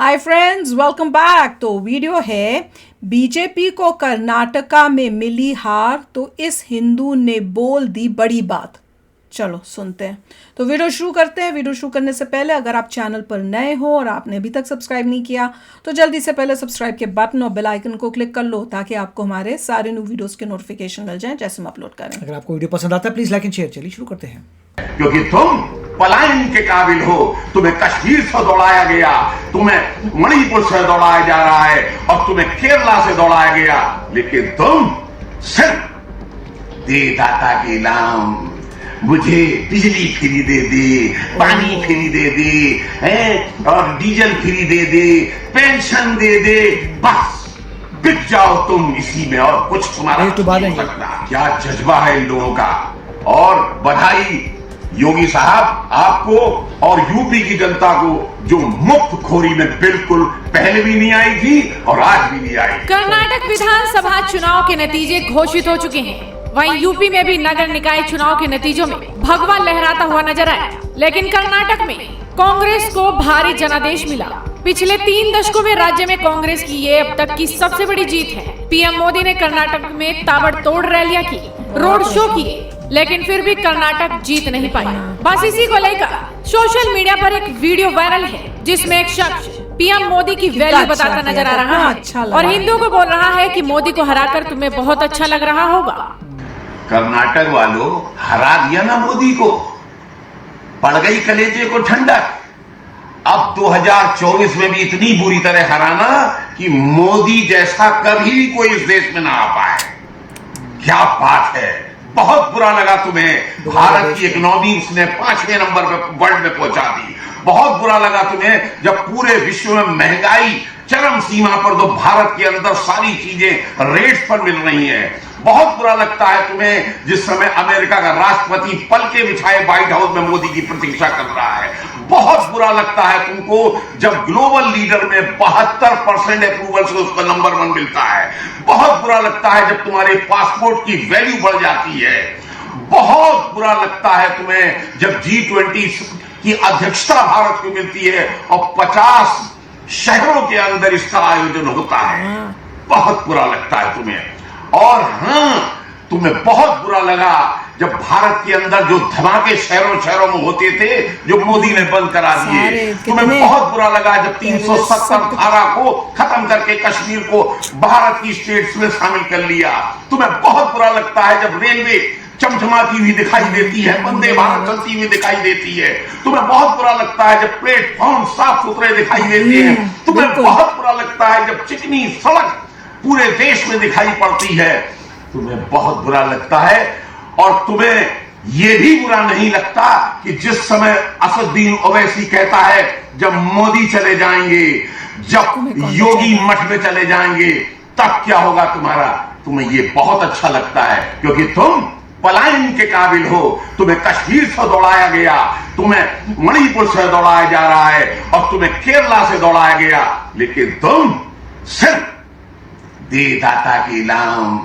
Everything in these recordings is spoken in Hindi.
Hi friends, welcome back. तो वीडियो है बीजेपी को कर्नाटका में मिली हार तो इस हिंदू ने बोल दी बड़ी बात। चलो सुनते हैं। तो वीडियो शुरू करते हैं। वीडियो शुरू करने से पहले अगर आप चैनल पर नए हो और आपने अभी तक सब्सक्राइब नहीं किया तो जल्दी से पहले सब्सक्राइब के बटन और बेल आइकन को क्लिक कर लो ताकि आपको हमारे सारे न्यू वीडियोस के नोटिफिकेशन मिल जाएं जैसे हम अपलोड करें। अगर आपको वीडियो पसंद आता है प्लीज लाइक एंड शेयर। चलिए शुरू करते हैं। क्योंकि तुम पलायन के काबिल हो। तुम्हें कश्मीर से दौड़ाया गया, तुम्हें मणिपुर से दौड़ाया जा रहा है और तुम्हें केरला से दौड़ाया गया, लेकिन तुम सिर्फ दे दाता के नाम मुझे बिजली फ्री दे दे, पानी फ्री दे दे, और डीजल फ्री दे दे, पेंशन दे दे, बस बिक जाओ तुम इसी में और कुछ तुम्हारा नहीं हो सकता। क्या जज्बा है इन लोगों का। और बधाई योगी साहब आपको और यूपी की जनता को जो मुफ्त खोरी में बिल्कुल पहले भी नहीं आई थी और आज भी नहीं आई। कर्नाटक विधानसभा चुनाव के नतीजे घोषित हो चुके हैं। वहीं यूपी में भी नगर निकाय चुनाव के नतीजों में भगवा लहराता हुआ नजर आया, लेकिन कर्नाटक में कांग्रेस को भारी जनादेश मिला। पिछले 3 दशकों में राज्य में कांग्रेस की ये अब तक की सबसे बड़ी जीत है। पीएम मोदी ने कर्नाटक में ताबड़तोड़ रैलियां की, रोड शो किए, लेकिन फिर भी कर्नाटक जीत नहीं पाया। बस इसी को लेकर सोशल मीडिया पर एक वीडियो वायरल है जिसमें एक शख्स पीएम मोदी की वैल्यू बताता नजर आ रहा है और हिंदू को बोल रहा है कि मोदी को हराकर तुम्हें बहुत अच्छा लग रहा होगा। कर्नाटक वालों, हरा दिया ना मोदी को, पड़ गई कलेजे को ठंडक। अब 2024 में भी इतनी बुरी तरह हराना कि मोदी जैसा कभी कोई इस देश में ना आ पाए। क्या बात है। बहुत बुरा लगा तुम्हें। भारत की इकोनॉमी उसने 5वें नंबर पर वर्ल्ड में पहुंचा दी। बहुत बुरा लगा तुम्हें जब पूरे विश्व में महंगाई चरम सीमा पर, तो भारत के अंदर सारी चीजें रेट्स पर मिल रही हैं। बहुत बुरा लगता है तुम्हें जिस समय अमेरिका का राष्ट्रपति पलके बिछाए व्हाइट हाउस में मोदी की प्रतीक्षा कर रहा है। बहुत बुरा लगता है तुमको जब ग्लोबल लीडर में 72% अप्रूवल से उसका नंबर 1 मिलता है। बहुत बुरा लगता है जब तुम्हारे पासपोर्ट की वैल्यू बढ़ जाती है। बहुत बुरा लगता है तुम्हें जब G20 की अध्यक्षता भारत को मिलती है और 50 शहरों के अंदर इसका आयोजन होता है। बहुत बुरा लगता है तुम्हें। और हां, तुम्हें बहुत बुरा लगा जब भारत के अंदर जो धमाके शहरों शहरों में होते थे जो मोदी ने बंद करा दिए। तुम्हें बहुत बुरा लगा जब 370 धारा को खत्म करके कश्मीर को भारत की स्टेट्स में शामिल कर लिया। तुम्हें बहुत बुरा लगता है जब रेलवे चमचमाती हुई दिखाई देती है, वंदे भारत चलती हुई दिखाई देती है। तुम्हें बहुत बुरा लगता है जब प्लेटफॉर्म साफ सुथरे दिखाई देते हैं। तुम्हें बहुत बुरा लगता है जब चिकनी सड़क पूरे देश में दिखाई पड़ती है। तुम्हें बहुत बुरा लगता है। और तुम्हें यह भी बुरा नहीं लगता कि जिस समय असदुद्दीन ओवैसी कहता है जब मोदी चले जाएंगे, जब योगी मठ में चले जाएंगे, तब क्या होगा तुम्हारा। तुम्हें यह बहुत अच्छा लगता है क्योंकि तुम पलायन के काबिल हो। तुम्हें कश्मीर से दौड़ाया गया, तुम्हें मणिपुर से दौड़ाया जा रहा है और तुम्हें केरला से दौड़ाया गया, लेकिन तुम सिर्फ दे दाता के नाम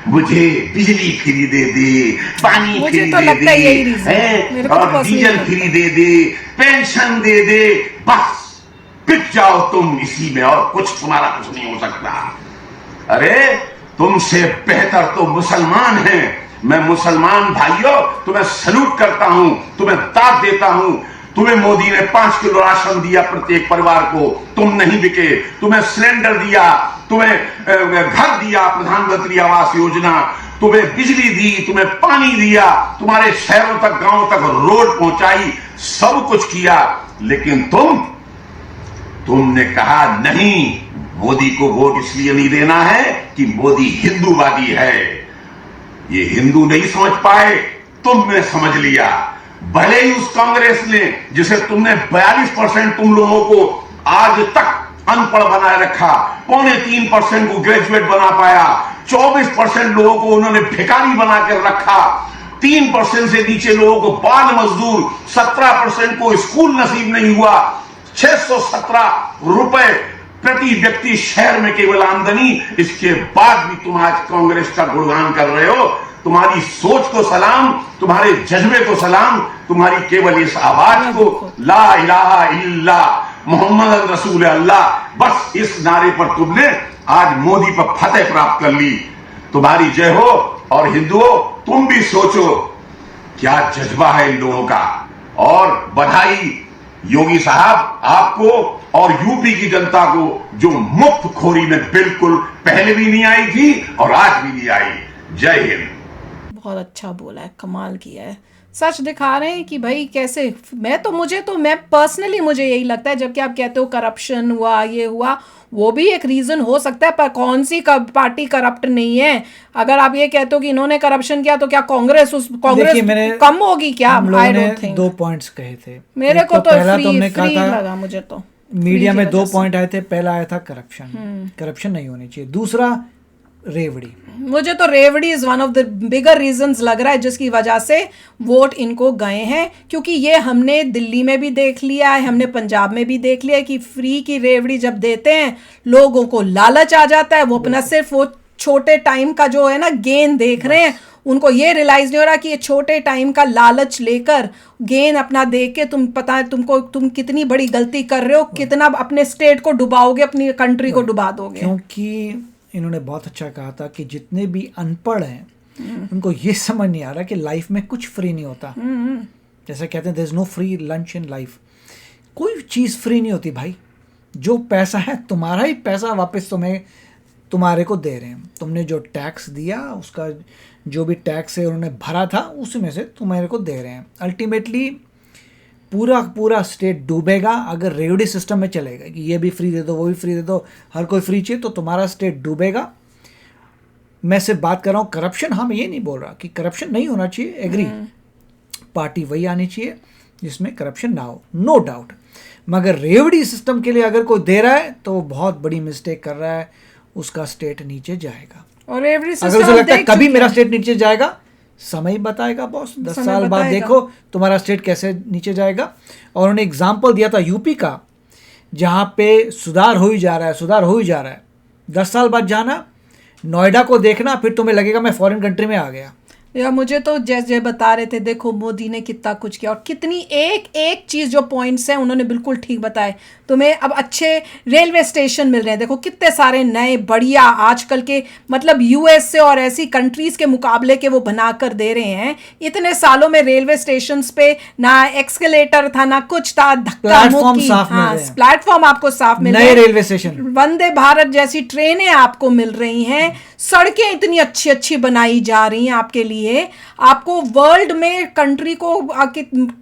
मुझे बिजली फ्री दे दे, पानी फ्री दे दे, और डीजल फ्री दे दे, पेंशन दे दे, बस बिक जाओ तुम इसी में और कुछ तुम्हारा कुछ नहीं हो सकता। अरे तुमसे बेहतर तो मुसलमान हैं। मैं मुसलमान भाइयों तुम्हें सल्यूट करता हूं, तुम्हें दाद देता हूं। तुम्हें मोदी ने 5 किलो राशन दिया प्रत्येक परिवार को, तुम नहीं बिके। तुम्हें सिलेंडर दिया, तुम्हें घर दिया, प्रधानमंत्री आवास योजना, तुम्हें बिजली दी, तुम्हें पानी दिया, तुम्हारे शहरों तक गांवों तक रोड पहुंचाई, सब कुछ किया, लेकिन तुमने कहा नहीं, मोदी को वोट इसलिए नहीं देना है कि मोदी हिंदूवादी है। ये हिंदू नहीं समझ पाए, तुमने समझ लिया। भले ही उस कांग्रेस ने जिसे तुमने 42% तुम लोगों को आज तक अनपढ़ बनाए रखा, 2.25% को ग्रेजुएट बना पाया, 24% लोगों को उन्होंने भिखारी बनाकर रखा, 3% से नीचे लोगों को बाल मजदूर, 17% को स्कूल नसीब नहीं हुआ, 617 रुपए प्रति व्यक्ति शहर में केवल आमदनी। इसके बाद भी तुम आज कांग्रेस का गुणगान कर रहे हो। तुम्हारी सोच को सलाम, तुम्हारे जज्बे को सलाम, तुम्हारी केवल इस आवाज को ला इलाहा इल्लल्लाह मोहम्मद रसूल अल्लाह, बस इस नारे पर तुमने आज मोदी पर फतेह प्राप्त कर ली। तुम्हारी जय हो। और हिंदुओं, तुम भी सोचो क्या जज्बा है इन लोगों का। और बधाई योगी साहब आपको और यूपी की जनता को, जो मुफ्त खोरी में बिल्कुल पहले भी नहीं आई थी और आज भी नहीं आई। जय हिंद। बहुत अच्छा बोला है, कमाल किया है। सच दिखा रहे हैं कि भाई कैसे। मैं पर्सनली मुझे यही लगता है, जबकि आप कहते हो करप्शन हुआ, ये हुआ, वो भी एक रीजन हो सकता है, पर कौन सी पार्टी करप्ट नहीं है? अगर आप ये कहते हो कि इन्होंने करप्शन किया तो क्या कांग्रेस कम होगी क्या? हम लोगों आई ने डोंट थिंक। 2 पॉइंट्स कहे थे। मेरे को तो पहला फ्री हमने कहा था, लगा मुझे तो। मीडिया में की 2 वजह से। पॉइंट आए थे। पहला आया था करप्शन नहीं होनी चाहिए। दूसरा रेवड़ी। मुझे तो रेवड़ी is one of the bigger reasons लग रहा है जिसकी वजह से वोट इनको गए हैं, क्योंकि ये हमने दिल्ली में भी देख लिया है, हमने पंजाब में भी देख लिया है कि फ्री की रेवड़ी जब देते हैं लोगों को लालच आ जाता है। वो अपना सिर्फ वो छोटे टाइम का जो है ना गेन देख रहे हैं, उनको ये रियलाइज नहीं हो रहा कि ये छोटे टाइम का लालच लेकर गेन अपना देख के तुम कितनी बड़ी गलती कर रहे हो, कितना अपने स्टेट को डुबाओगे, अपनी कंट्री को डुबा दोगे। क्योंकि इन्होंने बहुत अच्छा कहा था कि जितने भी अनपढ़ हैं उनको ये समझ नहीं आ रहा कि लाइफ में कुछ फ्री नहीं होता। जैसे कहते हैं there is no free lunch in life. कोई चीज़ फ्री नहीं होती भाई। जो पैसा है तुम्हारा ही पैसा वापस तुम्हारे को दे रहे हैं। तुमने जो टैक्स दिया, उसका जो भी टैक्स है उन्होंने भरा था, उसमें से तुम्हारे को दे रहे हैं। अल्टीमेटली पूरा स्टेट डूबेगा अगर रेवड़ी सिस्टम में चलेगा कि ये भी फ्री दे दो, वो भी फ्री दे दो, हर कोई फ्री चाहिए, तो तुम्हारा स्टेट डूबेगा। मैं सिर्फ बात कर रहा हूँ करप्शन। हाँ, मैं ये नहीं बोल रहा कि करप्शन नहीं होना चाहिए, एग्री। पार्टी वही आनी चाहिए जिसमें करप्शन ना हो, नो डाउट। मगर रेवड़ी सिस्टम के लिए अगर कोई दे रहा है तो बहुत बड़ी मिस्टेक कर रहा है, उसका स्टेट नीचे जाएगा। और रेवड़ी अगर उसे लगता है कभी मेरा स्टेट नीचे जाएगा, समय बताएगा बॉस। 10 साल बाद देखो तुम्हारा स्टेट कैसे नीचे जाएगा। और उन्होंने एग्जाम्पल दिया था यूपी का, जहाँ पे सुधार हो ही जा रहा है। 10 साल बाद जाना, नोएडा को देखना, फिर तुम्हें लगेगा मैं फॉरेन कंट्री में आ गया। या मुझे तो जैसे बता रहे थे, देखो मोदी ने कितना कुछ किया और कितनी एक चीज़ जो पॉइंट्स हैं उन्होंने बिल्कुल ठीक बताए। तुम्हें अब अच्छे रेलवे स्टेशन मिल रहे हैं, देखो कितने सारे नए बढ़िया आजकल के, मतलब यूएस से और ऐसी कंट्रीज़ के मुकाबले के वो बना कर दे रहे हैं। इतने सालों में रेलवे स्टेशंस पे ना एक्सकेलेटर था, ना कुछ था, धक्का मुक्की। हाँ, प्लेटफॉर्म आपको साफ मिल रहे हैं, नए रेलवे स्टेशन, वंदे भारत जैसी ट्रेनें आपको मिल रही हैं, सड़कें इतनी अच्छी अच्छी बनाई जा रही हैं आपके लिए। आपको वर्ल्ड में कंट्री को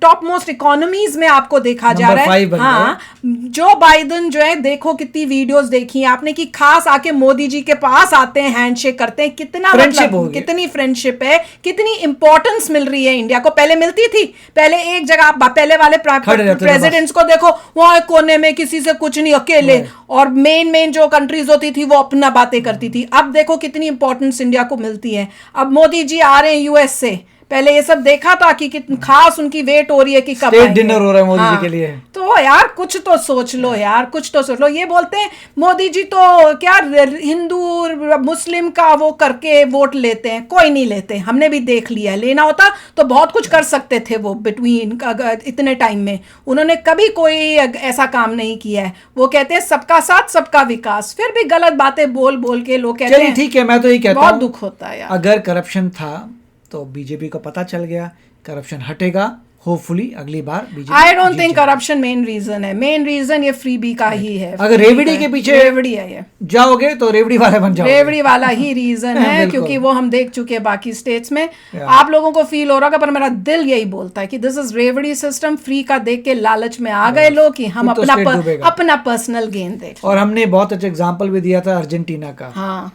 टॉप मोस्ट इकोनॉमीज में आपको देखा जा रहा है। हाँ, जो बाइडेन जो है, देखो कितनी वीडियोस देखी हैं आपने कि खास आके मोदी जी के पास आते हैं, हैंडशेक करते हैं। कितना मतलब कितनी फ्रेंडशिप है, कितनी इंपॉर्टेंस मिल रही है इंडिया को। पहले मिलती थी, पहले एक जगह, पहले वाले प्रेसिडेंट्स को देखो वहां कोने में किसी से कुछ नहीं, अकेले, और मेन जो कंट्रीज होती थी वो अपना बातें करती थी। अब देखो कितनी इंपॉर्टेंस इंडिया को मिलती है। अब मोदी जी आ रहे हैं यूएस से, पहले ये सब देखा था कि खास उनकी वेट हो रही है कि कब आएंगे। डिनर हो रहा है मोदी जी के लिए। तो यार कुछ तो सोच लो यार, कुछ तो सोच लो। ये बोलते हैं मोदी जी तो क्या हिंदू मुस्लिम का वो करके वोट लेते हैं, कोई नहीं लेते, हमने भी देख लिया है। लेना होता तो बहुत कुछ कर सकते थे वो बिटवीन इतने टाइम में। उन्होंने कभी कोई ऐसा काम नहीं किया है। वो कहते हैं सबका साथ सबका विकास, फिर भी गलत बातें बोल के लोग कहते हैं। ठीक है, मैं तो यही कहता बहुत हूं, दुख होता है यार। अगर करप्शन था तो बीजेपी को पता चल गया, करप्शन हटेगा, होपफुली अगली बार BJP. I don't think corruption main reason है। मेन रीजन ये फ्रीबी का ही है। अगर रेवड़ी के पीछे रेवड़ी है ये, जाओगे तो रेवड़ी वाले बन जाओगे। रेवड़ी वाला ही रीजन है, क्योंकि वो हम देख चुके हैं बाकी स्टेट्स में। आप लोगों को फील हो रहा होगा, पर मेरा दिल यही बोलता है कि दिस इज रेवड़ी सिस्टम। फ्री का देख के लालच में आ गए लोग कि हम अपना पर्सनल गेन देख। और हमने बहुत अच्छा एग्जाम्पल भी दिया था अर्जेंटीना का। हाँ,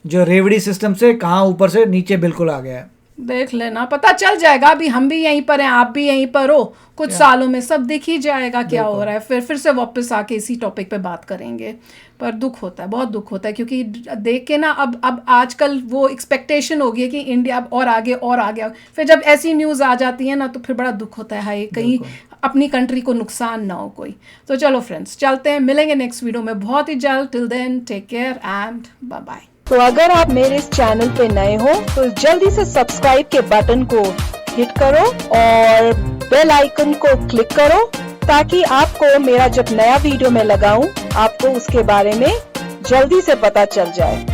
जो रेवड़ी सिस्टम से कहाँ ऊपर से नीचे बिल्कुल आ गया है। देख लेना, पता चल जाएगा। अभी हम भी यहीं पर हैं, आप भी यहीं पर हो, कुछ सालों में सब दिख ही जाएगा क्या हो रहा है। फिर से वापस आके इसी टॉपिक पे बात करेंगे। पर दुख होता है, बहुत दुख होता है, क्योंकि देख के ना अब आजकल वो एक्सपेक्टेशन हो गई है कि इंडिया अब और आगे और आगे। फिर जब ऐसी न्यूज़ आ जाती है ना तो फिर बड़ा दुख होता है, हाय कहीं अपनी कंट्री को नुकसान ना हो कोई। तो चलो फ्रेंड्स, चलते हैं, मिलेंगे नेक्स्ट वीडियो में बहुत ही जल्द। Till then take care and bye bye. तो अगर आप मेरे इस चैनल पे नए हो तो जल्दी से सब्सक्राइब के बटन को हिट करो और बेल आइकन को क्लिक करो ताकि आपको मेरा जब नया वीडियो मैं लगाऊं आपको उसके बारे में जल्दी से पता चल जाए।